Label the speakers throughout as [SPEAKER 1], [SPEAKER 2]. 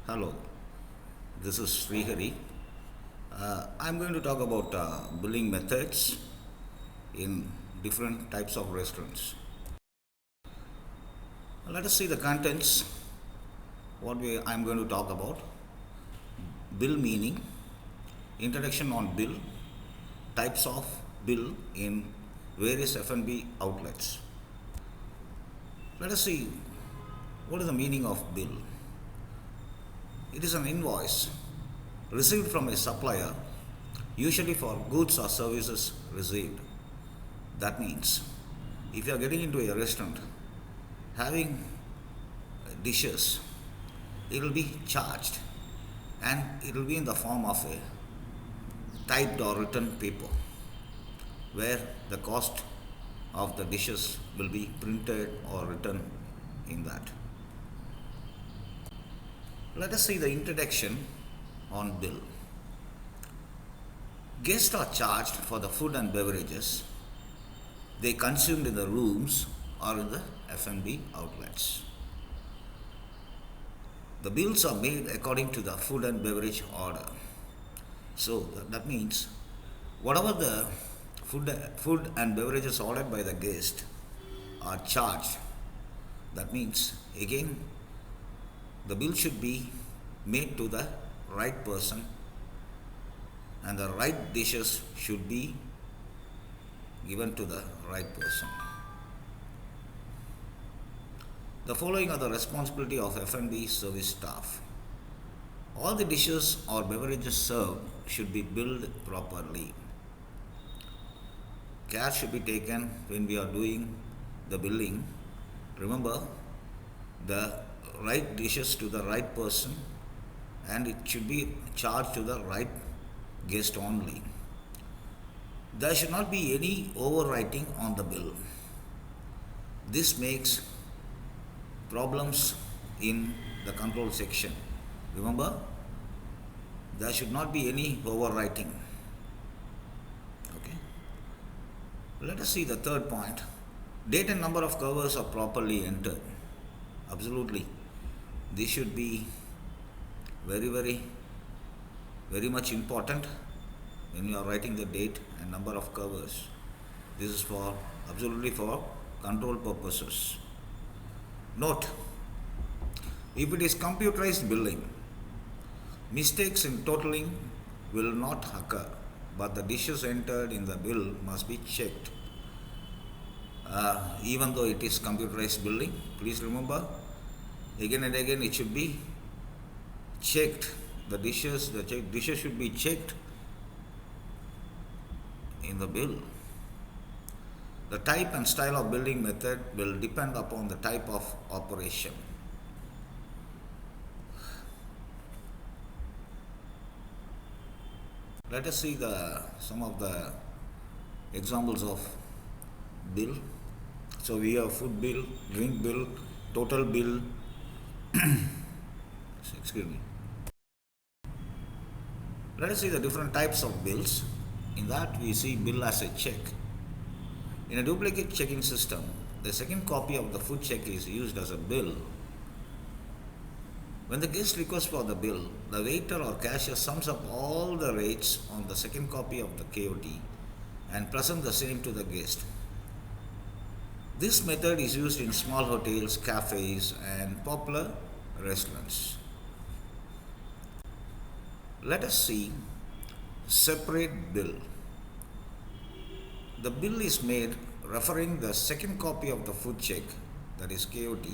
[SPEAKER 1] Hello, this is Srihari. I'm going to talk about billing methods in different types of restaurants. Let us see the contents. I'm going to talk about bill meaning, introduction on bill, types of bill in various F&B outlets. Let us see what is the meaning of bill. It is an invoice received from a supplier, usually for goods or services received. That means if you are getting into a restaurant having dishes, it will be charged and it will be in the form of a typed or written paper where the cost of the dishes will be printed or written in that. Let us see the introduction on bill. Guests are charged for the food and beverages they consumed in the rooms or in the F&B outlets. The bills are made according to the food and beverage order. So that means whatever the food and beverages ordered by the guest are charged. That means again the bill should be made to the right person and the right dishes should be given to the right person. The following are the responsibility of F&B service staff. All the dishes or beverages served should be billed properly. Care should be taken when we are doing the billing. Remember, the right dishes to the right person and it should be charged to the right guest only. There should not be any overwriting on the bill. This makes problems in the control section. Remember, there should not be any overwriting. Okay. Let us see the third point. Date and number of covers are properly entered. Absolutely. This should be very much important when you are writing the date and number of covers. This is absolutely for control purposes. Note, if it is computerized billing, mistakes in totaling will not occur, but the dishes entered in the bill must be checked. Even though it is computerized billing, please remember, again and again it should be checked. The dishes should be checked in the bill. The type and style of billing method will depend upon the type of operation. Let us see some of the examples of bill. So we have food bill, drink bill, total bill. Excuse me. Let us see the different types of bills. In that we see bill as a check. In a duplicate checking system, the second copy of the food check is used as a bill. When the guest requests for the bill, the waiter or cashier sums up all the rates on the second copy of the KOT and presents the same to the guest. This method is used in small hotels, cafes, and popular restaurants. Let us see separate bill. The bill is made referring the second copy of the food check, that is KOT,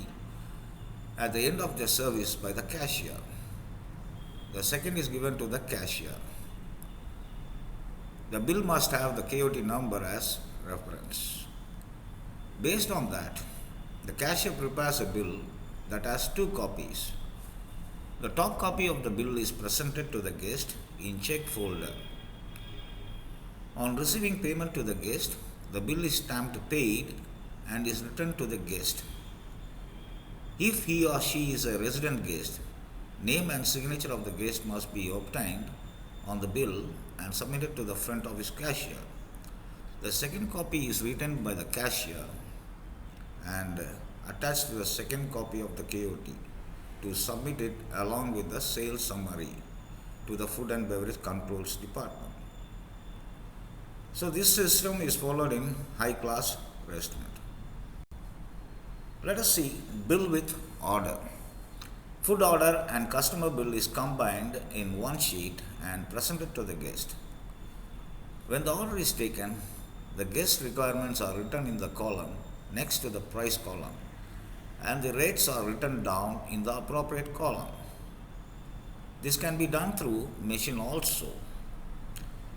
[SPEAKER 1] at the end of the service by the cashier. The second is given to the cashier. The bill must have the KOT number as reference. Based on that, the cashier prepares a bill that has two copies. The top copy of the bill is presented to the guest in check folder. On receiving payment to the guest, the bill is stamped paid and is returned to the guest. If he or she is a resident guest, name and signature of the guest must be obtained on the bill and submitted to the front office cashier. The second copy is written by the cashier and attached to the second copy of the KOT. to submit it along with the sales summary to the Food and Beverage Controls Department. So this system is followed in high-class restaurant. Let us see bill with order. Food order and customer bill is combined in one sheet and presented to the guest. When the order is taken, the guest requirements are written in the column next to the price column, and the rates are written down in the appropriate column. This can be done through machine also.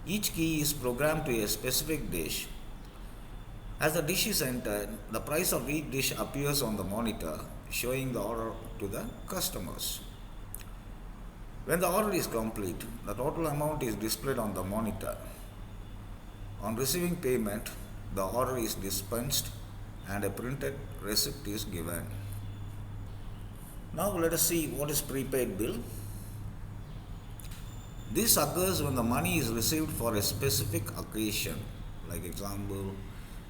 [SPEAKER 1] Each key is programmed to a specific dish. As the dish is entered, the price of each dish appears on the monitor, showing the order to the customers. When the order is complete, the total amount is displayed on the monitor. On receiving payment, the order is dispensed and a printed receipt is given. Now let us see what is prepaid bill. This occurs when the money is received for a specific occasion, like example,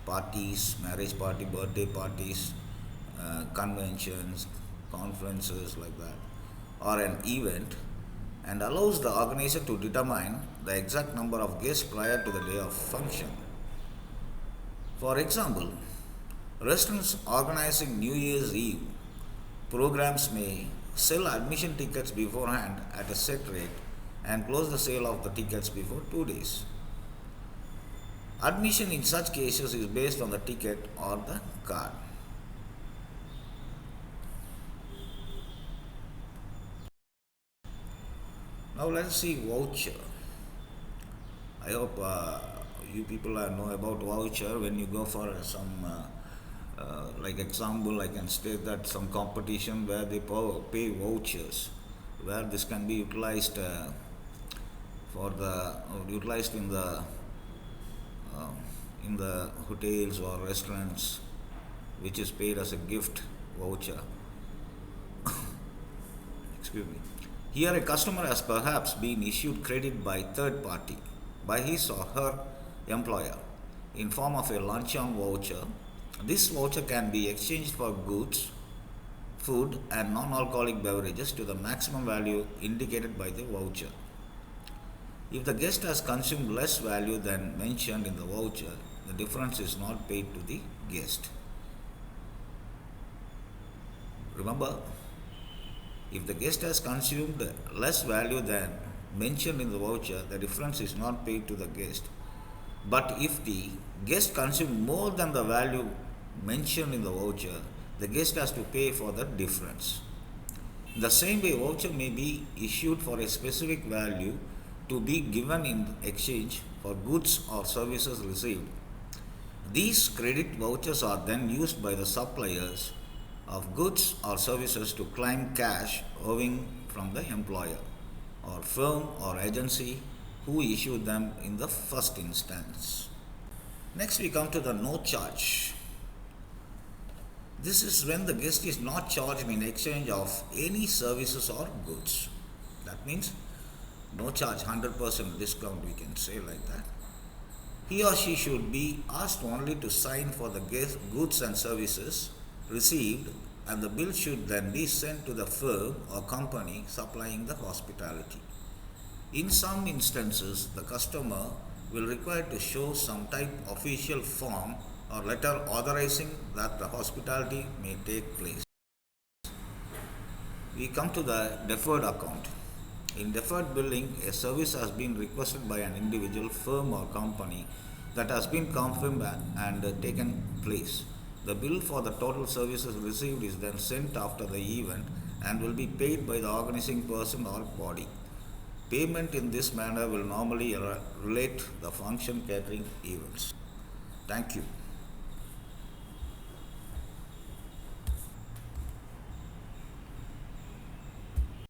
[SPEAKER 1] parties, marriage party, birthday parties, conventions, conferences like that, or an event, and allows the organizer to determine the exact number of guests prior to the day of function. For example, restaurants organizing New Year's Eve programs may sell admission tickets beforehand at a set rate and close the sale of the tickets before 2 days. Admission in such cases is based on the ticket or the card. Now let us see voucher. I hope you people know about voucher. When you go for some like example, I can state that some competition where they pay vouchers, where this can be utilized utilized in the hotels or restaurants, which is paid as a gift voucher. Excuse me. Here a customer has perhaps been issued credit by third party, by his or her employer, in form of a luncheon voucher. This voucher can be exchanged for goods, food and non-alcoholic beverages to the maximum value indicated by the voucher. If the guest has consumed less value than mentioned in the voucher, the difference is not paid to the guest. Remember, if the guest has consumed less value than mentioned in the voucher, the difference is not paid to the guest. But if the guest consumed more than the value mentioned in the voucher, the guest has to pay for the difference. In the same way, voucher may be issued for a specific value to be given in exchange for goods or services received. These credit vouchers are then used by the suppliers of goods or services to claim cash owing from the employer or firm or agency who issued them in the first instance. Next we come to the no charge. This is when the guest is not charged in exchange of any services or goods. That means no charge, 100% discount, we can say like that. He or she should be asked only to sign for the goods and services received, and the bill should then be sent to the firm or company supplying the hospitality. In some instances, the customer will require to show some type of official form or letter authorizing that the hospitality may take place. We come to the deferred account. In deferred billing, a service has been requested by an individual, firm or company that has been confirmed and taken place. The bill for the total services received is then sent after the event and will be paid by the organizing person or body. Payment in this manner will normally relate the function catering events. Thank you.